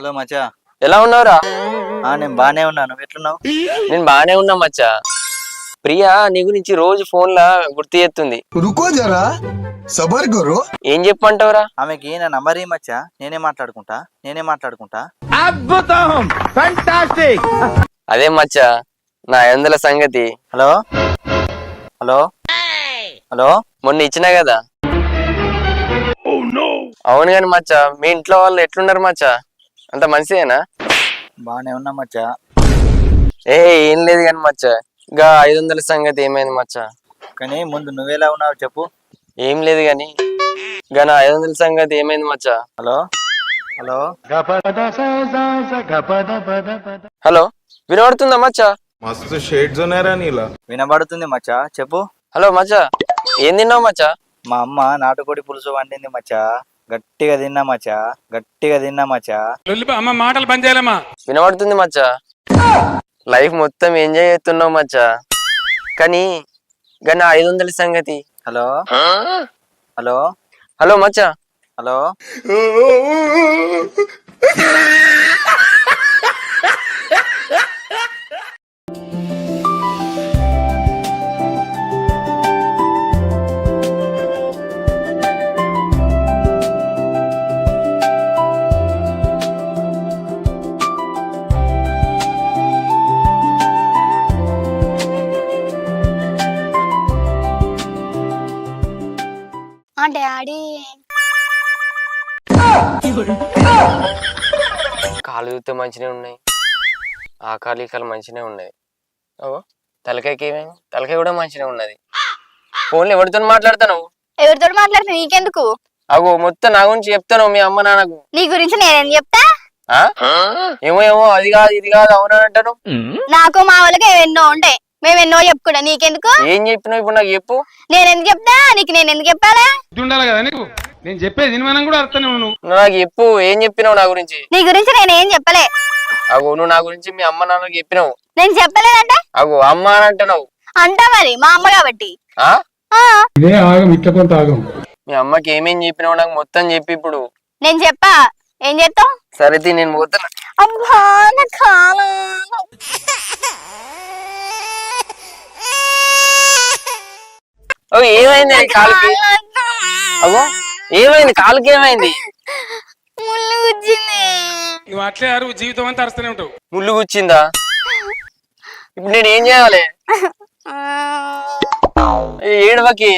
Hello మచ్చా, ఎలా ఉన్నావురా? నేను బానే ఉన్నాను. నువ్వు ఎట్లున్నావు? నేను బానే ఉన్నా మచ్చా. ప్రియా నీ గురించి రోజు ఫోన్ లా గుర్తు చేస్తుంది. రుకో జరా సబర్ కరో. ఏం చెప్పంటావురా? ఆమెకి నా నంబర్ మచ్చా, నేనే మాట్లాడుకుంటా. అద్భుతం, ఫంటాస్టిక్. అదే మచ్చా నా 500 సంగతి. హలో హలో హలో, మొన్న ఇచ్చినా కదా. అవును గాని మచ్చా, మీ ఇంట్లో వాళ్ళు ఎట్లున్నారు మచ్చా? అంత మంచిదేనా? బానే ఉన్నా మచ్చా. ఏం లేదు కానీ మచ్చా, ఇంకా 500 సంగతి ఏమైంది మచ్చా? కానీ ముందు నువ్వెలా ఉన్నావు చెప్పు. ఏం లేదు గాని ఇంకా నా 500 సంగతి ఏమైంది మచ్చా? హలో హలో హలో, వినబడుతుందా మచ్చా? మస్తు షేడ్స్ ఉన్నారా నీలా? వినబడుతుంది మచ్చా, చెప్పు. హలో మచ్చా, ఏం తిన్నావు మచ్చా? మా అమ్మ నాటుకోడి పులుసు వండింది మచ్చా, గట్టిగా తిన్నా మచ్చా. అమ్మ మాటలు బంద్ చేయాలమ్మా. వినబడుతుంది మచ్చా. లైఫ్ మొత్తం ఎంజాయ్ చేస్తున్నావు మచ్చా. కానీ ఇంకా నా 500 సంగతి. హలో హలో హలో మచ్చా. హలో డాడీ కాలు చూస్తే మంచినే ఉన్నాయి, ఆ కాలు ఈ కాలు మంచినే ఉన్నాయి. ఓ తలకాయకి ఏమైంది? తలకాయ కూడా మంచినే ఉన్నది. ఫోన్లో ఎవరితో మాట్లాడతాను? ఎవరితో మాట్లాడుతున్నా నీకెందుకు? అగో మొత్తం నా గురించి చెప్తాను మీ అమ్మ నాన్నకు. నీ గురించి నేనేం చెప్తా? ఏమో ఏమో అది కాదు ఇది కాదు అవునా అంటాను. నాకు మా వాళ్ళకి ఎన్నో ఉంటాయి, మేము ఎన్నో చెప్పుకున్నా. నీకెందుకు? ఏం చెప్పినావు ఇప్పుడు నాకు చెప్పు. నేనెందుకు చెప్తా? నేను ఎందుకు చెప్పాలా? ఉండాలి కదా నీకు, నేను చెప్పేది మనం కూడా అర్థం. నువ్వు నాకు చెప్పు, ఏం చెప్పినావు నా గురించి? నీ గురించి నేనేం చెప్పలే. అగో నువ్వు నా గురించి మీ అమ్మ నాన్నకు చెప్పినావు. నేను చెప్పలేదంటే అగో అమ్మ అని అంటున్నావు. అంటా మరి మా అమ్మ కాబట్టి. మీ అమ్మకి ఏమేం చెప్పినావు నాకు మొత్తం చెప్పి ఇప్పుడు. నేను చెప్పా, ఏం చేస్తావు? సరే నేను పోతున్నా. అబ్బా నా కాలు. ఏమైంది కాలుకి? అగో ఏమైంది కాలుకి? ఏమైంది? ముళ్ళు గుచ్చింది. నువ్వు అట్లే అరువు, జీవితం అంతా అరుస్తూనే ఉంటావు. ముళ్ళు గుచ్చిందా? ఇప్పుడు నేను ఏం చేయాలి? ఏడవకి.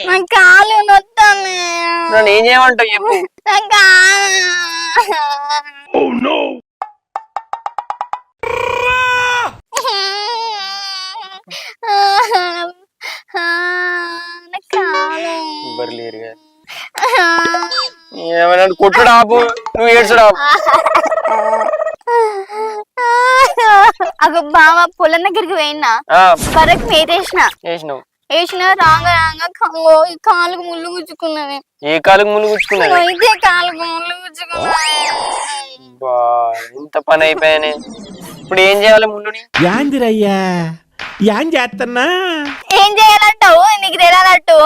నా కాలు నొత్తాను. నన్ను ఏం చేయమంటావు చెప్పు. ఏమైనా కొట్టుడు ఆపు, నువ్వు ఏడ్చుడు ఆపు. అగో బావ పొలం దగ్గరికి పోయినా, కరెక్ట్ వేసినావు. వేసిన రాగా కాలుకు ముళ్ళు గుచ్చుకున్నది. ఏ కాలుకు ముళ్ళు గుచ్చుకున్నది? అయితే కాలుకు ముళ్ళు గుచ్చుకున్నది. ఇంత పని అయిపోయానే, ఇప్పుడు ఏం చేయాలి? ముళ్ళుని ఏం చేయాలంటావు? నీకు తెలియాలంటూ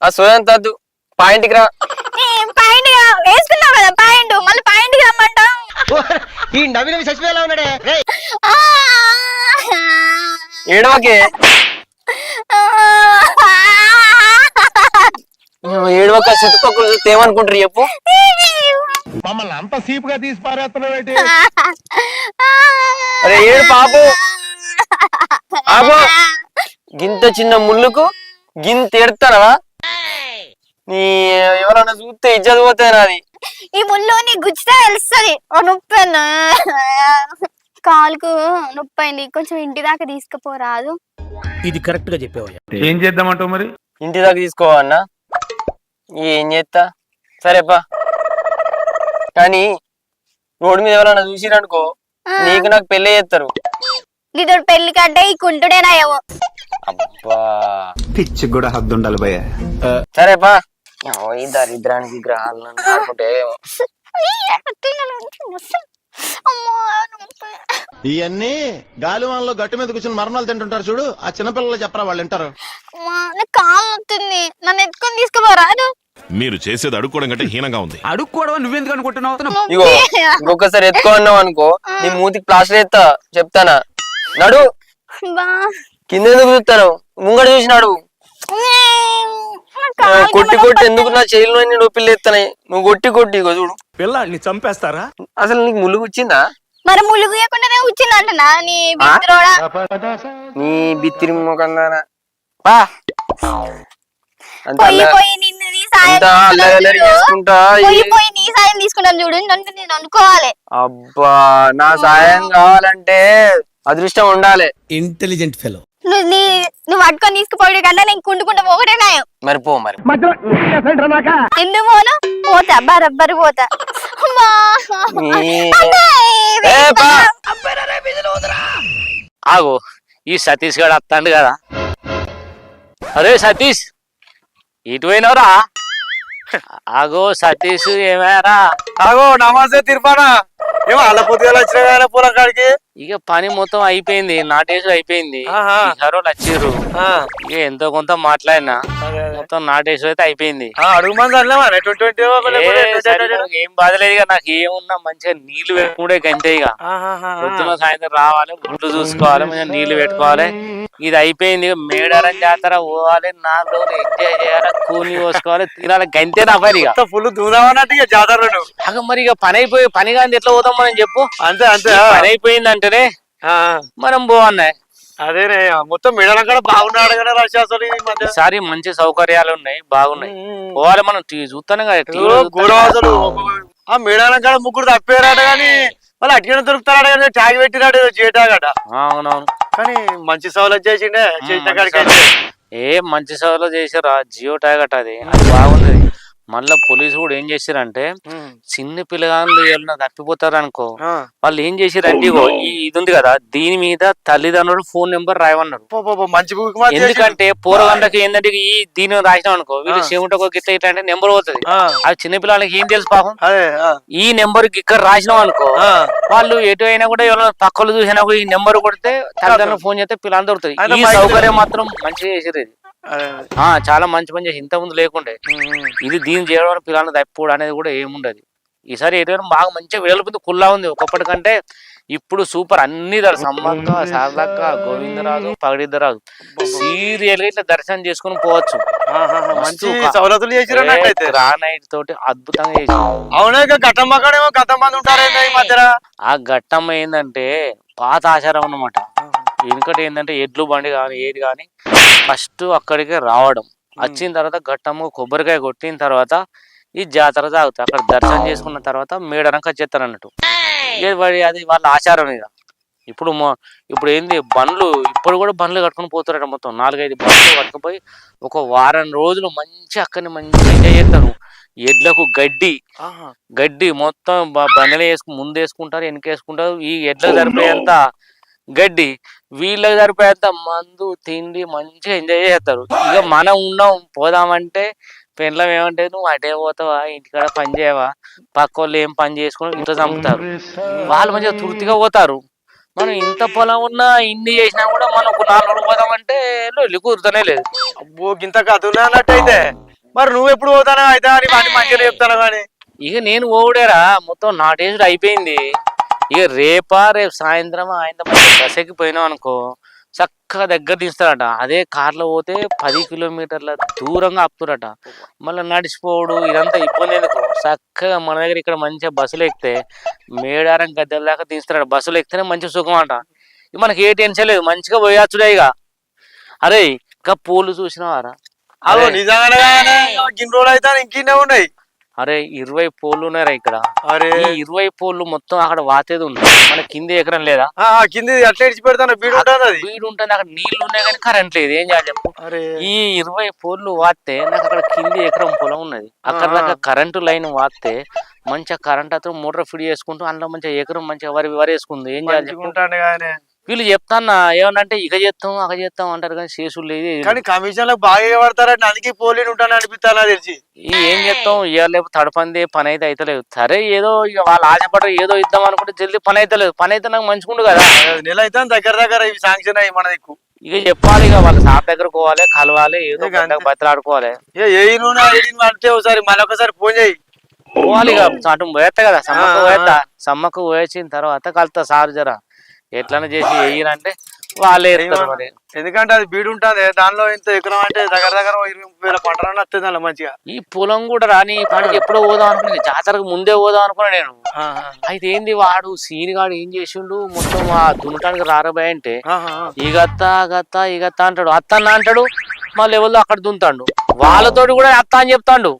ఆ సోయంత పాయింట్కి రా. పాయింట్ వేసుకున్నావు కదా పాయింట్, మళ్ళీ పాయింట్ కి రమ్మంటావు. ఏడవకే, ఏడవక చుట్టుపక్కల చూస్తే ఏమనుకుంటారు చెప్పు. మమ్మల్ని అంత సీపుగా తీసి పారేస్తున్నావేంటి? అరే ఏడు పాపు ఆపు. గింత చిన్న ముళ్ళుకు గింత ఎడతానవా? నీ ఎవరన్నా చూస్తే ఇజ్జత్ పోతాయి నాది. ఈ ముళ్ళు నీ గుచ్చితే తెలుస్తుంది. నొప్పి కాలుకు నొప్పి అయింది, కొంచెం ఇంటి దాకా తీసుకుపోరాదు? ఇది కరెక్ట్ గా చెప్పావు. ఏం చేద్దామంటావు మరి? ఇంటి దాకా తీసుకోవన్నా? ఏం చేస్తా, సరేపా. కానీ రోడ్డు మీద ఎవరన్నా చూసిరనుకో, నీకు నాకు పెళ్లి చేస్తారు. నీతో పెళ్లి కంటే ఈ కుంటుడేనా ఏమో. అబ్బా పిచ్చి కూడా హద్దు ఉండాలి భయ్య. సరేపా. ఈ దరిద్రానికి గ్రహాలను ఆడుకుంటే ఇవన్నీ గాలివానలో గట్టు మీద కూర్చొని మరణాలు తింటుంటారు చూడు, ఆ చిన్నపిల్లలు చెప్పరా, వాళ్ళు వింటారు. కాలు నొత్తుంది, నన్ను ఎత్తుకొని తీసుకుపోరాదు? మీరు చేసేది అడుక్కోవడం కంటే హీనంగా ఉంది. అడుక్కోవడం నువ్వెందుకు అనుకుంటున్నావు? ఇగో ఇంకొకసారి ఎత్తుకో అన్నావు అనుకో నీ మూతికి ప్లాస్టర్ ఎత్తా చెప్తానా. నడు కింద ఎందుకు చూస్తాను ముంగడు చూసినాడు. కొట్టి కొట్టి ఎందుకు నా చేయిలో నొప్పిలు ఎత్తాయి. నువ్వు కొట్టి కొట్టి ఇగో చూడు పిల్లాడిని చంపేస్తారా? అసలు నీకు ముళ్ళు వచ్చిందా? మరి ములుగు ఇవ్వకుండానే వచ్చిందంటనా నీ బిత్రోడా? నీ బిత్తిరి మొకందానా పా. పోయి పోయి నిన్ను నీ సాయం చేసుకుంటా పోయి పోయి నీ సాయం తీసుకుంటాను చూడు. నన్ను నేను అనుకోవాలి. అబ్బా నా సాయం కావాలంటే అదృష్టం ఉండాలి. Intelligent fellow. నువ్వు పట్టుకొని తీసుకుపోయే కన్నా నేను కుండుకుంటా ఒకటే నాయం. మరి పో మరి ఎందుకు పోను? పోతా బరబ్బరు పోతా. ఆగో ఈ సతీష్ గారు వస్తాడు కదా. అరే సతీష్ ఇటు పోయినవరా? ఆగో సతీష్ ఏమైనా? ఆగో నమాజే తిరుపానా ఏమో అలా పొద్దుగా వచ్చిన పొలం కాడికి. ఇక పని మొత్తం అయిపోయింది, నాటేసుడు అయిపోయింది. హరోలు వచ్చిర్రు, ఇక ఎంతో కొంత మాట్లాడినా మొత్తం నాటేసుడు అయితే అయిపోయింది. అడుగు మంది ఏం బాధలేదు ఇక. నాకు ఏమున్నా మంచిగా నీళ్లు పెట్టుకుంటే గంతే. ఇక పొద్దున సాయంత్రం రావాలి, గుడ్లు చూసుకోవాలి, మంచిగా నీళ్లు పెట్టుకోవాలి. ఇది అయిపోయింది. ఇక మేడారం జాతర పోవాలి, 4 రోజులు ఎంజాయ్ చేయాలి, కూని పోసుకోవాలి, తినాలి, గంతే నా పని. ఇక ఫుల్ దూరమన్నట్టు ఇక జాతర. మరి ఇక పని అయిపోయి పని కానీ ఎట్లా పోతాం మనం చెప్పు. అంతే అంతే పని అయిపోయింది అంటేనే మనం పోవన్నాయి. అదేనే మొత్తం మేడారం కూడా బాగున్నాడు కదా రాశాసలు. ఈసారి మంచి సౌకర్యాలు ఉన్నాయి, బాగున్నాయి, పోవాలి. మనం చూస్తానే గోడవాసలు ఆ మేడారం కాడ ముగ్గురు తప్పేరాట గాని వాళ్ళు అట్టిగా దొరుకుతారాట కానీ ట్యాగ్ పెట్టిరాడు ఏదో చేయటాగట. అవునవును కానీ మంచి సౌలభ్యం చేసిండే చేసిన కాడికి. మంచి సౌలో చేసారా జియో ట్యాగ్ అట, అది బాగుంది. మళ్ళా పోలీసు కూడా ఏం చేశారంటే చిన్న పిల్లగాళ్ళు ఏమన్నా తప్పిపోతారు అనుకో, వాళ్ళు ఏం చేశారంటే ఇగో ఇది ఉంది కదా, దీని మీద తల్లిదండ్రులు ఫోన్ నెంబర్ రాయమన్నారు. ఎందుకంటే పూర్వగంటకి ఏంటంటే ఈ దీని రాసినాం అనుకో, వీళ్ళు చెవుటకు గిట్ల ఇట్లా అంటే నెంబర్ పోతుంది. అది చిన్నపిల్లలకి ఏం తెలుసు పాపం. ఈ నెంబర్ ఇక్కడ రాసినాం అనుకో, వాళ్ళు ఎటు అయినా కూడా ఎవరైనా పక్కలు చూసినా కూడా ఈ నెంబర్ కొడితే తల్లిదండ్రులు ఫోన్ చేస్తే పిల్లలు దొరుకుతుంది. ఈ సౌకర్యం మాత్రం మంచిగా చేసారు. ఇది చాలా మంచి పని చేసి ఇంత ముందు లేకుండే ఇది దీన్ని చేయడం వల్ల పిల్లలు తప్పిపోవడం అనేది కూడా ఏముండదు. ఈసారి ఎటు బాగా మంచిగా వెలుపుంది, కుల్లా ఉంది. ఒకప్పటికంటే ఇప్పుడు సూపర్. అన్ని సమ్మక్క శారదక్క గోవిందరాజు పగడిద్దరాజు సీరియల్ గా ఇట్లా దర్శనం చేసుకుని పోవచ్చు. సౌలతులు చేసి గ్రానైట్ తోటి అద్భుతంగా చేసి. అవునా గతం ఉంటారు. ఆ ఘట్టం ఏంటంటే పాత ఆచారం అన్నమాట. వెనుకటి ఏంటంటే ఎడ్లు బండి కానీ ఏది కానీ ఫస్ట్ అక్కడికి రావడం, వచ్చిన తర్వాత ఘట్టము కొబ్బరికాయ కొట్టిన తర్వాత ఈ జాతర తాగుతాయి. అక్కడ దర్శనం చేసుకున్న తర్వాత మేడారం కచ్చేస్తారు అన్నట్టు. అది వాళ్ళ ఆచారం. ఇక ఇప్పుడు ఏంది బండ్లు ఇప్పుడు కూడా బండ్లు కట్టుకుని పోతారట. మొత్తం 4-5 బండ్లు కట్టుకుపోయి ఒక వారం రోజులు మంచి అక్కడిని మంచిగా ఎంజాయ్ చేస్తారు. ఎడ్లకు గడ్డి మొత్తం బండ్లు ముందు వేసుకుంటారు, వెనక వేసుకుంటారు. ఈ ఎడ్లకు సరిపోయేంత గడ్డి, వీళ్ళకి సరిపోయేంత మందు తిండి మంచిగా ఎంజాయ్ చేస్తారు. ఇక మనం ఉన్నాం పోదామంటే పెండ్లం ఏమంటే నువ్వు అటే పోతావా, ఇంటికాడ పని చేయవా, పక్క వాళ్ళు ఏం పని చేసుకుని ఇంట్లో చంపుతారు. వాళ్ళు మంచిగా తృప్తిగా పోతారు. మనం ఇంత పొలం ఉన్నా ఇన్ని చేసినా కూడా మనం ఒక 4 రోజులు పోదామంటే వెళ్ళి కూర్చునే లేదు. అబ్బో గింత కథలు అన్నట్టు అయితే మరి నువ్వు ఎప్పుడు పోతానా అయితే అని మంచిగా చెప్తాను. కానీ ఇక నేను ఓడేరా మొత్తం నాటేసుడు అయిపోయింది. ఇక రేపు సాయంత్రం ఆయన బస్ ఎక్కిపోయినాం అనుకో చక్కగా దగ్గర తీస్తారట. అదే కార్లో పోతే 10 కిలోమీటర్ల దూరంగా ఆపుతారట. మళ్ళీ నడిచిపోవడు ఇదంతా ఇబ్బంది ఎందుకు. చక్కగా మన దగ్గర ఇక్కడ మంచిగా బస్సులు ఎక్కితే మేడారం గద్దెల దాకా తీస్తారట. బస్సులు ఎక్కితేనే మంచి సుఖం అంట. ఇక మనకి ఏ టెన్షన్ లేదు, మంచిగా పోయచ్చుడే. ఇక అరే ఇంకా పూలు చూసినావారా? అదో నిజంగానే ఇన్ని రోజులు అయితే ఇంకిన్నే ఉన్నాయి. అరే 20 పోళ్ళు ఉన్నారా ఇక్కడ. ఈ 20 పోళ్ళు మొత్తం అక్కడ వాతేది ఉంది. మన కింద ఎకరం లేదా, కింద అట్లా ఇచ్చి పెడతాను బీడు ఉంటుంది. అక్కడ నీళ్లు ఉన్నాయి కానీ కరెంట్ లేదు. ఏం చేయాలి చెప్పు. ఈ 20 పోళ్ళు వాస్తే నాకు అక్కడ కింద ఎకరం పొలం ఉన్నది. అక్కడ దాకా కరెంటు లైన్ వాస్తే మంచిగా కరెంట్ అతను మోటార్ ఫిట్ చేసుకుంటూ అందులో మంచిగా ఎకరం మంచిగా వరి వేసుకుంది. ఏం చేయాలి. వీళ్ళు చెప్తాన్నా ఏమనంటే ఇక చేస్తాం అక చేస్తాం అంటారు కానీ శేషులు లేదు కానీ కమిషన్ లో బాగా పడతారంటే అందుకే పోలీలు ఉంటాను అనిపిస్తాను తెలిసి ఏం చేస్తాం ఇవ్వలేపు తడపంది పని అయితే అయితలేదు సరే ఏదో ఇక వాళ్ళు ఆశపడ్డారు ఏదో ఇద్దాం అనుకుంటే జల్దీ పని అయితలేదు పని అయితే నాకు మంచిగుండు కదా నెల అయితే దగ్గర ఇవి శాంక్షన్ అయ్యి మన దిక్కు ఇక చెప్పాలి ఇక వాళ్ళ షాప్ దగ్గర పోవాలి కలవాలి ఏదో బతిలాడుకోవాలి ఏ నూనె అంటే ఒకసారి మళ్ళొకసారి ఫోన్ చేయి పోవాలి ఇక అటు పోయేస్తా కదా సమ్మక్క పోయేస్తా సమ్మక్క పోయేసిన తర్వాత కలుతా సార్ జర ఎట్లనే చేసి వేయనంటే వాళ్ళే ఎత్తారు మరి ఎందుకంటే అది బీడు ఉంటుంది దానిలో ఇంత ఎకరం అంటే దగ్గర 20,000 పంటలన్నీ వస్తుంది అలా మంచిగా ఈ పొలం కూడా రాని పనికి ఎప్పుడో పోదాం అనుకున్నా జాతరకు ముందే పోదాం అనుకున్నా నేను అయితే ఏంది వాడు సీనిగాడు ఏం చేసిండు మొత్తం ఆ దున్నటానికి రారబాయ్ అంటే ఈగత్తా అంటాడు అత్తన్న అంటాడు మళ్ళీ ఎవరిలో అక్కడ దున్నుతాడు వాళ్ళతోటి కూడా అత్త అని చెప్తాడు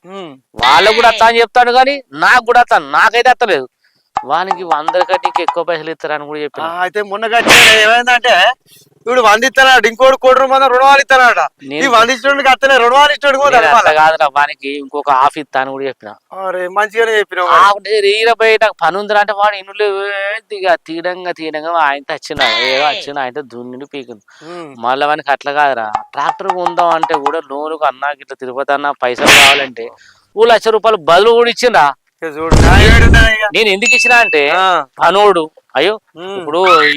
వాళ్ళకు కూడా అత్త అని చెప్తాడు కానీ నాకు కూడా అత్త నాకైతే అత్తలేదు వానికి 100 కట్టికి ఎక్కువ పైసలు ఇస్తారని కూడా చెప్పిన అయితే మొన్న కట్టి ఏమైందంటే ఇప్పుడు 100 ఇస్తాడు ఇంకోటి ₹1,00,00,000 రుణాలు ఇస్తానట ఈ 100 ఇష్టోడికి అత్తలే రుణాలు ఇష్టోడికి కాదురా వానికి ఇంకొక హాఫ్ ఇస్తా అని కూడా చెప్పిన మంచిగానే చెప్పిన నాకు పని ఉందిరా అంటే వాడు ఇన్నులు ఇక తీయడంగా ఆయన వచ్చిన ఆయన దున్నిండి పీకింది మళ్ళీ వానికి అట్లా కాదురా ట్రాక్టర్ ఉందాం అంటే కూడా లోనుకు అన్నా ఇట్లా తిరుపతి అన్న పైసలు కావాలంటే ₹1,00,000 బదులు కూడా ఇచ్చిండ్రా నేను ఎందుకు ఇచ్చినా అంటే పనోడు అయ్యో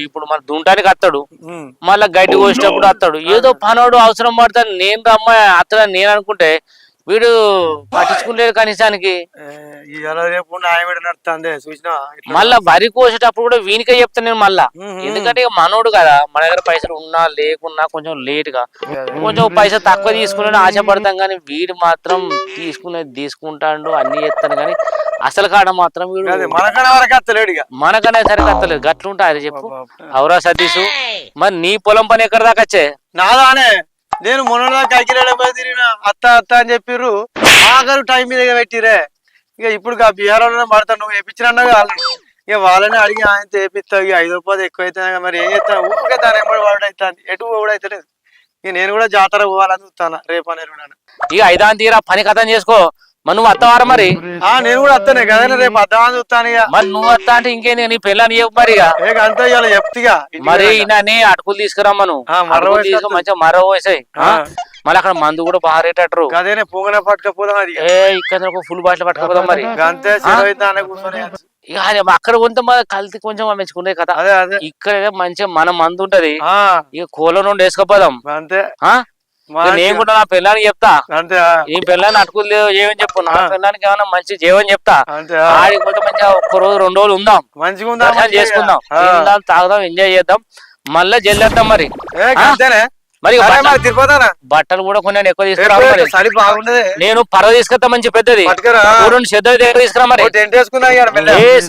ఇప్పుడు మన దుంటానికి అత్తడు మళ్ళా గడ్డి కోసేటప్పుడు అత్తడు ఏదో పనోడు అవసరం పడతాడు నేను రమ్మ అత్తడని నేను అనుకుంటే వీడు పట్టించుకుంటలేడు కనీసానికి మళ్ళా వరి కోసేటప్పుడు కూడా వీనికే చెప్తాను నేను మళ్ళా ఎందుకంటే ఇక మనోడు కదా మన దగ్గర పైసలు ఉన్నా లేకున్నా కొంచెం లేట్ గా కొంచెం పైసలు తక్కువ తీసుకుని ఆశపడతాం కానీ వీడు మాత్రం తీసుకుంటాడు అన్ని చేస్తాను కానీ అసలు కాడ మాత్రం వీడు మనకనే సరిగ్గా అత్తలేదు గట్లుంటా అది చెప్పు అవురా సతీష్ మరి నీ పొలం పని ఎక్కడ దాకా వచ్చే నాదానే నేను మొన్న కైకిరాడ తిరిగిన అత్త అని చెప్పిర్రు ఆఖరు టైం మీద పెట్టిరే ఇక ఇప్పుడు బీహార్ పడతాను నువ్వు వేయించిన ఇక వాళ్ళని అడిగి ఆయన వేపిస్తావు ఇక 5 ఎక్కువ అవుతుంది మరి ఏం చేస్తావు ఊరికే దాని ఎంబడి వాడు అవుతుంది ఎటు కూడా అవుతలేదు ఇక నేను కూడా జాతర పోవాలని చూస్తాను రేపు అనేది ఇక 5 తీరా పని కథం చేసుకో మరి నువ్వు అత్తవారా మరి నేను కూడా వస్తానే కదా రేపు అద్దామని చూస్తాను ఇక మరి నువ్వు వస్తా అంటే ఇంకేంది నీ పిల్లని మరి అంతా ఇవాళ చెప్తిగా మరి ఈయనని అటుకులు తీసుకురమ్మను మంచిగా మరో వేసాయి మళ్ళీ అక్కడ మందు కూడా బాగా రేటరు అదేనే పొంగన పట్టుకపోదాం అది ఇక్కడ ఫుల్ బాటిల్ పట్టుకపోదాం మరి అంతే కూర్చొని ఇక అక్కడ కొంత కల్తీ కొంచెం మెచ్చుకునే కదా ఇక్కడ మంచిగా మన మందు ఉంటది ఇక కోల నుండి వేసుకపోదాం అంతే నేను కూడా నా పిల్లానికి చెప్తా ఈ పిల్లని అటుకులు ఏమని చెప్పు నా పిల్లానికి ఏమన్నా మంచి జీవని చెప్తా ఆడికి పోతే మంచిగా 1 రోజు 2 రోజులు ఉందాం మంచిగా చేసుకుందాం తిందాం తాగుదాం ఎంజాయ్ చేద్దాం మళ్ళీ జల్లేద్దాం మరి మరి బట్టలు కూడా కొన్ని ఎక్కువ తీసుకురా నేను పర్వ తీసుకొస్తా మంచి పెద్దది 2 శ్రద్ధ దగ్గర తీసుకురా మరి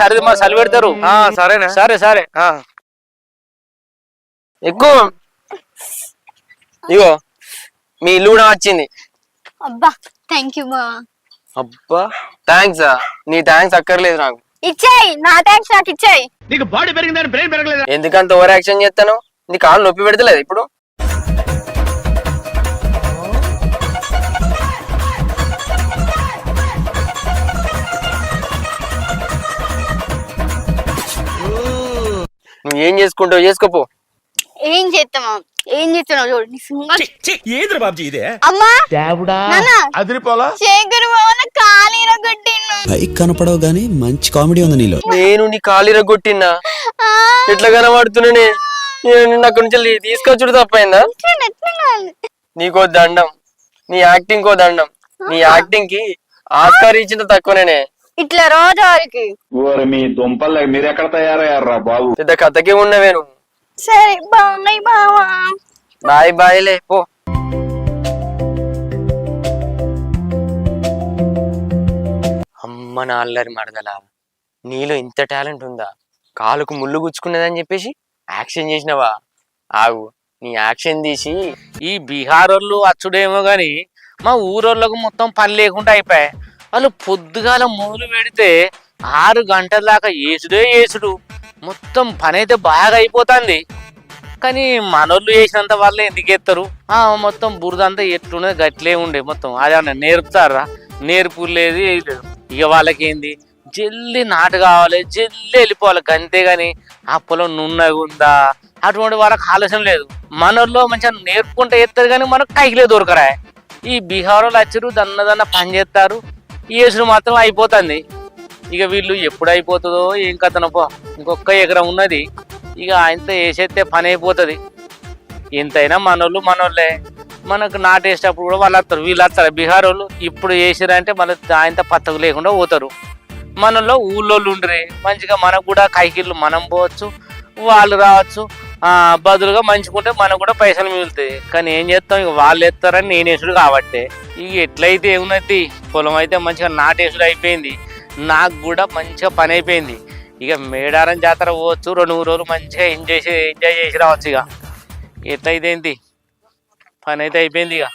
సరే మరి సలి పెడతారు సరే ఎక్కువ ఇగో మీ ఇల్లు కూడా వచ్చింది అబ్బా థ్యాంక్ యూ బావా అబ్బా థ్యాంక్స్ నీ థ్యాంక్స్ అక్కర్లేదు నాకు ఇచ్చేయి నా థ్యాంక్స్ నాకు ఇచ్చేయి నీకు బాడీ పెరిగిందని బ్రెయిన్ పెరగలేదు ఎందుకంత ఓవర్ యాక్షన్ చేస్తాను నీ కాళ్ళు నొప్పి పెడతలేదు ఇప్పుడు నువ్వు ఏం చేసుకుంటావు చేసుకోపో ఏం చేస్తున్నావు ఏంద్ర బాబ్జీ ఇదే అమ్మా అదిరిపోలా శేఖర్ కాలీరా కొట్టిను పైకి కనపడవు గానీ మంచి కామెడీ ఉంది నీలో నేను నీ కాలిర కొట్టినా ఎట్లా కనబడుతున్నానే నిన్ను అక్కడి నుంచి తీసుకొచ్చుడు తప్పైందా నీకో దండం నీ యాక్టింగ్ కో దండం నీ యాక్టింగ్ కి ఆస్కార్ ఇచ్చిన తక్కువనే ఇట్లా రోజారికి మీ దుంపల్ మీరు ఎక్కడ తయారయ్యారా బాబు పెద్ద కథకే ఉన్నవే నువ్వు సరే బాగున్నాయి బావా బాయ్లే పో అమ్మ నా అల్లరి మరదల నీలో ఇంత టాలెంట్ ఉందా కాలుకు ముళ్ళు గుచ్చుకున్నదని చెప్పేసి యాక్షన్ చేసినవా ఆగు నీ యాక్షన్ తీసి ఈ బీహార్ వాళ్ళు అచ్చుడేమో గాని మా ఊరోళ్ళకు మొత్తం పని లేకుండా అయిపోయాయి వాళ్ళు పొద్దుగాల మొదలు పెడితే 6 గంటల దాకా ఏసుడు మొత్తం పని అయితే బాగా అయిపోతుంది కానీ మనోళ్ళు వేసినంత వాళ్ళు ఎందుకు ఎత్తారు మొత్తం బురదంతా ఎట్లున్నది గట్లే ఉండే మొత్తం అదే నేర్పుతారా నేర్పు లేదు ఇక వాళ్ళకేంది జల్లి నాటు కావాలి జల్లి వెళ్ళిపోవాలి అంతేగాని ఆ పొలం నున్నగా ఉందా అటువంటి వాళ్ళకి ఆలోచన లేదు. మనోళ్ళు మంచిగా నేర్పుకుంటే చేస్తారు కానీ మనకు కైకిలే దొరకరా. ఈ బీహార్ వాళ్ళు వచ్చారు, దన్న పని చేస్తారు, ఈ వేసుడు మాత్రం అయిపోతుంది. ఇక వీళ్ళు ఎప్పుడు అయిపోతుందో ఏం కథనపో. ఇంకొక ఎకరం ఉన్నది, ఇక ఆయనతో వేసేస్తే పని అయిపోతుంది. ఎంతైనా మనోళ్ళు మనోళ్ళే. మనకు నాటేసేటప్పుడు కూడా వాళ్ళు వస్తారు, వీళ్ళు వస్తారు. బీహార్ వాళ్ళు ఇప్పుడు వేసారంటే మళ్ళీ ఆయనతో పత్తకు లేకుండా పోతారు. మనలో ఊళ్ళోళ్ళు ఉండరు, మంచిగా మనకు కూడా కైకిళ్ళు మనం పోవచ్చు, వాళ్ళు రావచ్చు. బదులుగా మంచుకుంటే మనకు కూడా పైసలు మిగులుతాయి. కానీ ఏం చేస్తాం, ఇక వాళ్ళు ఎత్తారని నేను వేసుడు కాబట్టి ఇక ఎట్లయితే ఏమున్నది. పొలం అయితే మంచిగా నాటేసుడు అయిపోయింది, నాకు కూడా మంచిగా పని అయిపోయింది. ఇక మేడారం జాతర పోవచ్చు, 2-3 రోజులు మంచిగా ఎంజాయ్ చేసి రావచ్చు. ఇక ఎట్లయితే ఏంటి పని అయితే అయిపోయింది. ఇక